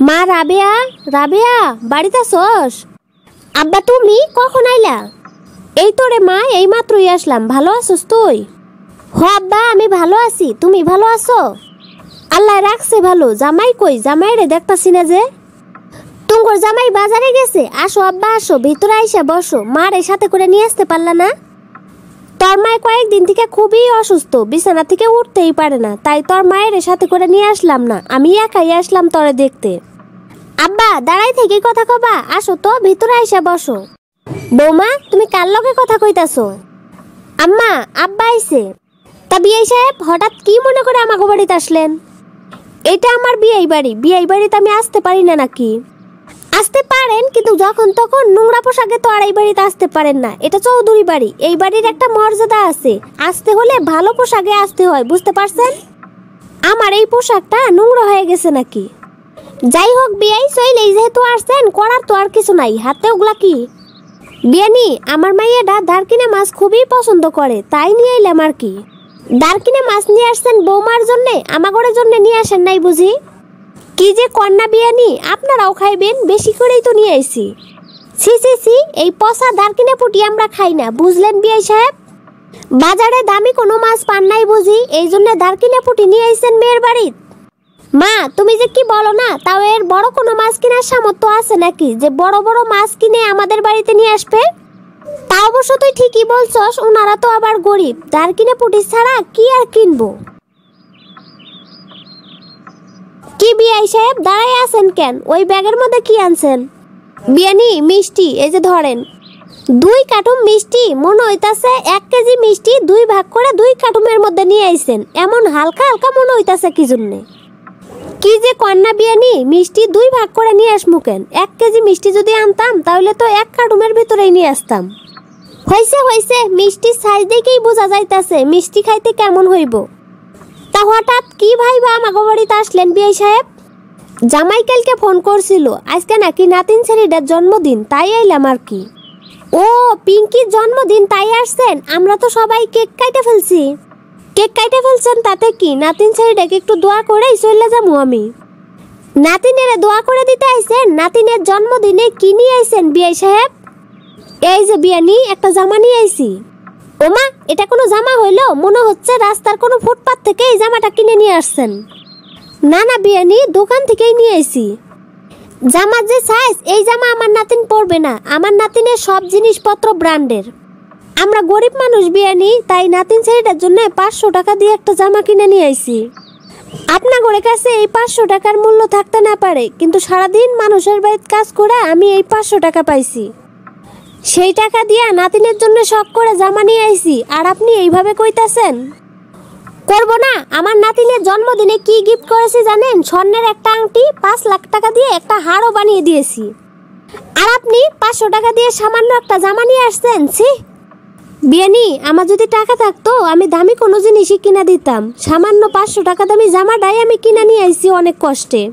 মা রাবেয়া, রাবেয়া বাড়িতে আছোস? আব্বা তুমি কখন আইলা? এই তো রে মা, এই মাত্রই আসলাম। ভালো আছোস তুই? হ আব্বা আমি ভালো আছি, তুমি ভালো আছো? আল্লাহ রাখছে ভালো। জামাই কই? জামাই রে দেখতাছি না যে। তুঙ্গর জামাই বাজারে গেছে। আসো আব্বা আসো, ভিতরে আইসা বসো। মার এই সাথে করে নিয়ে আসতে পারলা না? তোর মায় কয়েকদিন থেকে খুবই অসুস্থ, বিছানা থেকে উঠতেই পারে না, তাই তোর মায়ের সাথে করে নিয়ে আসলাম না, আমি একাই আসলাম তোরে দেখতে। আব্বা দাঁড়াই থেকে কথা কবা, আসো তো ভিতরে আইসা বসো। বৌমা তুমি কার লগে কথা কইতাছো? আম্মা আব্বা আইছে। তা বিআই সাহেব হঠাৎ কি মনে করে আমাকে বাড়িতে আসলেন? এটা আমার বিআই বাড়ি, বিআই বাড়িতে আমি আসতে পারি না নাকি? আসতে পারেন, কিন্তু যখন তখন নোংরা পোশাকে তো আর এই বাড়িতে আসতে পারেন না। এটা চৌধুরী বাড়ি, এই বাড়ির একটা মর্যাদা আছে। আসতে হলে ভালো পোশাকে আসতে হয়, বুঝতে পারছেন? আমার এই পোশাকটা নোংরা হয়ে গেছে নাকি? যাই হোক বিআই চইলেই যেহেতু আসছেন, করার তো আর কিছু নাই। হাতে ওগুলা কি? বিয়ানি আমার মাইয়াটা দারকিনে মাছ খুবই পছন্দ করে, তাই নিয়ে এলাম আর কি। দারকিনে মাছ নিয়ে আসছেন বৌমার জন্যে, আমাগরের জন্য নিয়ে আসেন নাই বুঝি? কি যে কন্যা বিয়ানি, আপনারাও খাইবেন, বেশি করেই তো নিয়ে আইছি। ছি ছি ছি, এই পচা দারকিনে পুটি আমরা খাই না, বুঝলেন বিআই সাহেব? বাজারে দামি কোনো মাছ পান নাই বুঝি, এই জন্য দারকিনে পুটি নিয়ে আইছেন মেয়ের বাড়িত? মা তুমি যে কি বলো না, তাও এর বড় কোনো মাছ কেনার সামর্থ্য আছে নাকি যে বড় বড় মাছ কিনে আমাদের বাড়িতে নিয়ে আসবে? তা অবশ্য তুই ঠিকই বলছস, ওনারা তো আবার গরিব, দারকিনে পুটি ছাড়া কি আর কিনবো। কি বিআই সাহেব দাঁড়াই আছেন কেন? ওই ব্যাগের মধ্যে কি আনছেন? বিয়ানি মিষ্টি, এই যে ধরেন। 2 কার্টুন মিষ্টি? মনে হইতাছে 1 কেজি মিষ্টি 2 ভাগ করে 2 কার্টুনের মধ্যে নিয়ে আইছেন। এমন হালকা হালকা মনে হইতাছে কি জন্যে? কি যে কন্যা বিয়ানি, মিষ্টি 2 ভাগ করে নিয়ে আসমু কেন? 1 কেজি মিষ্টি যদি আনতাম তাহলে তো 1 কার্টুনের ভিতরেই নিয়ে আসতাম। হইছে হইছে, মিষ্টির সাইজ দেখেই বোঝা যাইতাছে মিষ্টি খাইতে কেমন হইব। তা হঠাৎ কি ভাইবা আমাগো বাড়িতে আসলেন বিআই সাহেব? জামাই কালকে ফোন করছিল, আজকে নাকি নাতিন ছেলেটার জন্মদিন, তাই আইলাম আর কি। ও পিঙ্কির জন্মদিন তাই আসছেন? আমরা তো সবাই কেক কাইটে ফেলছি। কেক কাইটে ফেলছেন তাতে কি, নাতিন ছেলেটাকে একটু দোয়া করেই চলে যাবো আমি। নাতিনের দোয়া করে দিতে আইছেন? নাতিনের জন্মদিনে কি নিয়ে আইছেন বিআই সাহেব? এই যে বিয়ানি একটা জামা নিয়ে আইছি। ওমা এটা কোনো জামা হইলো? মনে হচ্ছে রাস্তার কোনো ফুটপাত থেকে এই জামাটা কিনে নিয়ে আসছেন। না না বিয়ানি, দোকান থেকেই নিয়ে আইছি। জামার যে সাইজ, এই জামা আমার নাতিন পরবে না। আমার নাতিনের সব জিনিসপত্র ব্র্যান্ডের। আমরা গরিব মানুষ বিয়ানি, তাই নাতিন ছেলেটার জন্য 500 টাকা দিয়ে একটা জামা কিনে নিয়ে আইছি। আপনাদের কাছে এই 500 টাকার মূল্য থাকতে না পারে, কিন্তু সারাদিন মানুষের বাড়িতে কাজ করে আমি এই 500 টাকা পাইছি। সেই টাকা দিয়ে নাতিনের জন্য শখ করে জামা নিয়ে আইছি, আর আপনি এইভাবে কইতাছেন? করবো না? আমার নাতিনের জন্মদিনে কি গিফট করেছি জানেন? স্বর্ণের একটা আংটি, 5 লাখ টাকা দিয়ে একটা হারও বানিয়ে দিয়েছি। আর আপনি 500 টাকা দিয়ে সামান্য একটা জামা নিয়ে আসছেন? ছি বিয়ানি, আমার যদি টাকা থাকতো আমি দামি কোনো জিনিসই কিনা দিতাম। সামান্য 500 টাকা দামি জামাটাই আমি কিনা নিয়ে আইছি অনেক কষ্টে।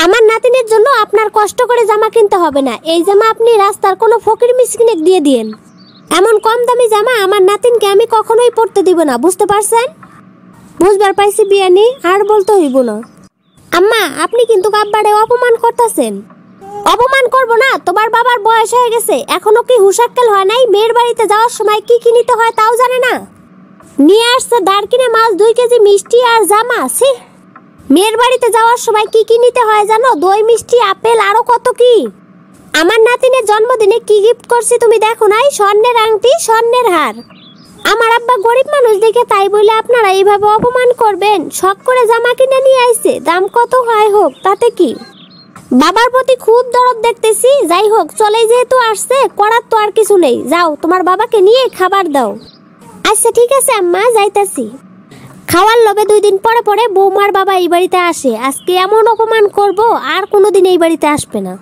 আমার নাতিনের জন্য আপনার কষ্ট করে জামা কিনতে হবে না। এই জামা আপনি রাস্তার কোনো ফকির মিসকিনে দিয়ে দিয়েন। এমন কম দামি জামা আমার নাতিনকে আমি কখনোই পরতে দিব না, বুঝতে পারছেন? বুঝবার পাইছি বিয়ানি, আর বলতে হইব না। আম্মা আপনি কিন্তু আব্বারে অপমান করতেছেন। অপমান করব না? তোমার বাবার বয়স হয়ে গেছে, এখনো কি হুশাক্কেল হয় নাই? মেয়ের বাড়িতে যাওয়ার সময় কি কি নিতে হয় তাও জানে না। নিয়ে আসছে দারকিনে মাছ, 2 কেজি মিষ্টি আর জামা। ছি, মেয়ের বাড়িতে যাওয়ার সময় কি কি নিতে হয় জানো? দই, মিষ্টি, আপেল, আরো কত কি। আমার নাতিনের জন্মদিনে কি গিফট করছি তুমি দেখো নাই? স্বর্ণের আংটি, স্বর্ণের হার। আমার আব্বা গরিব মানুষ দেখে তাই বলে আপনারা এইভাবে অপমান করবেন? শখ করে জামা কিনে নিয়ে আইছে, দাম কত হয় হোক, তাতে কি? বাবার প্রতি খুব দরদ দেখতেছি। যাই হোক, চলে যেহেতু আসছে, করার তো আর কিছু নেই। যাও তোমার বাবাকে নিয়ে খাবার দাও। আচ্ছা ঠিক আছে আম্মা, যাইতাছি। খাওয়ার লোভে 2 দিন পরে পরে বৌমার বাবা এই বাড়িতে আসে। আজকে এমন অপমান করব, আর কোনোদিন এই বাড়িতে আসবে না।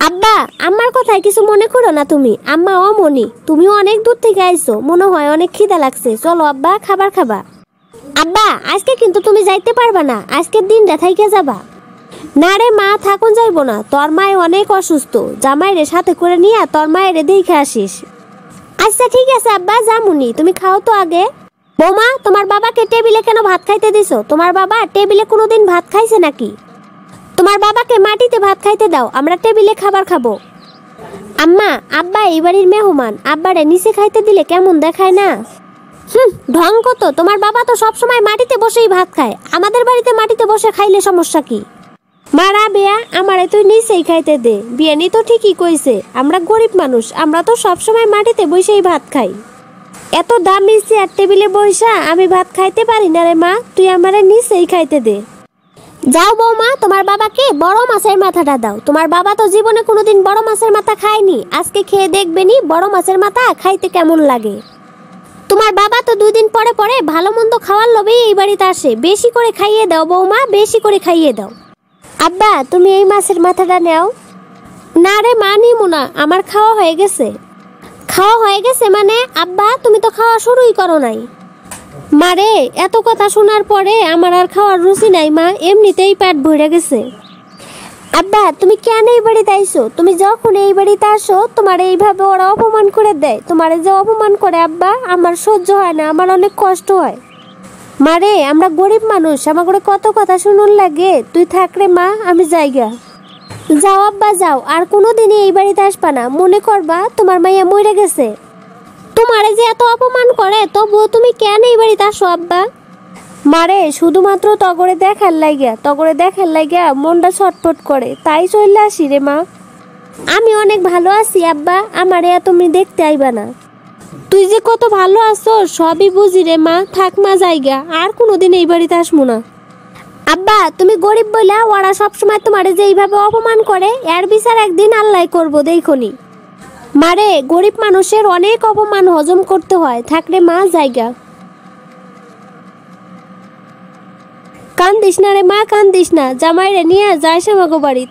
আব্বা আমার কথায় কিছু মনে করো না তুমি। আম্মা অমনি, তুমিও অনেক দূর থেকে আইছো, মনে হয় অনেক খিদা লাগছে। চলো আব্বা খাবার খাবা। আব্বা আজকে কিন্তু তুমি যাইতে পারবা না, আজকের দিনটা থাইকে যাবা। না রে মা, থাকুন যাইব না, তোর মায় অনেক অসুস্থ। জামাইরে সাথে করে নিয়ে তোর মায়ের দেখে আসিস। আচ্ছা ঠিক আছে আব্বা, যামুনি, তুমি খাও তো আগে। বৌমা তোমার বাবাকে টেবিলে কেন ভাত খাইতে দিছো? তোমার বাবা টেবিলে কোনোদিন ভাত খাইছে নাকি? তোমার বাবাকে মাটিতে ভাত খাইতে দাও, আমরা টেবিলে খাবার খাবো। আম্মা, আব্বা এই বাড়ির মেহমান, আব্বারে নিচে খাইতে দিলে কেমন দেখায় না? ঢং কত, তোমার বাবা তো সবসময় মাটিতে বসেই ভাত খায়, আমাদের বাড়িতে মাটিতে বসে খাইলে সমস্যা কি? মারা বেয়া, আমারে তুই নিচেই খাইতে দে। বিয়ানি তো ঠিকই কইছে, আমরা গরিব মানুষ, আমরা তো সবসময় মাটিতে বসেই ভাত খাই। এত দামি চেয়ার টেবিলে বইসা আমি ভাত খাইতে পারি না রে মা, তুই আমারে নিচেই খাইতে দে। যাও বৌমা, তোমার বাবাকে বড় মাছের মাথাটা দাও। তোমার বাবা তো জীবনে কোনোদিন বড় মাছের মাথা খায়নি, আজকে খেয়ে দেখবেনি বড় মাছের মাথা খাইতে কেমন লাগে। তোমার বাবা তো 2 দিন পরে পরে ভালো মন্দ খাওয়ার লোভেই এই বাড়িতে আসে, বেশি করে খাইয়ে দাও বৌমা, বেশি করে খাইয়ে দাও। আব্বা, তুমি এই মাছের মাথাটা নাও। না রে মা, নিমু না, আমার খাওয়া হয়ে গেছে। খাওয়া হয়ে গেছে মানে? আব্বা, তুমি তো খাওয়া শুরুই করো নাই। মারে, এত কথা শোনার পরে আমার আর খাওয়ার রুচি নাই মা, এমনিতেই পেট ভরে গেছে। আব্বা, তুমি কেন এই বাড়িতে আইছো? তুমি যখন এই বাড়িতে আসো তোমার এইভাবে ওরা অপমান করে দেয়, তোমারে যে অপমান করে আব্বা, আমার সহ্য হয় না, আমার অনেক কষ্ট হয়। মারে, আমরা গরিব মানুষ, আমার করে কত কথা শুনুন লাগে। তুই থাক রে মা, আমি যাইগা। যাও আব্বা যাও, আর কোনোদিনই এই বাড়িতে আসবা না, মনে করবা তোমার মাইয়া মরে গেছে। তোমারে যে এত অপমান করে তবুও তুমি কেন এই বাড়িতে আসো আব্বা? মারে, শুধুমাত্র তগরে দেখার লাগিয়া মনটা ছটফট করে, তাই চলে আসি রে মা। আমি অনেক ভালো আছি আব্বা, আমারে তুমি দেখতে আইবা না। তুই যে কত ভালো আছো সবই বুঝি রে মা, থাক মা জায়গা, আর কোনোদিন এই বাড়িতে আসবো না। আব্বা, তুমি গরিব বইলা ওরা সবসময় তোমারে যে এইভাবে অপমান করে, এর বিচার একদিন আল্লাহ করবো দেখনি। মারে, গরিব মানুষের অনেক অপমান হজম করতে হয়, থাকলে মা জায়গা। কান্দিস না রে মা, কান্দিস না, জামাইরে নিয়ে যাইস আমাগো বাড়ি।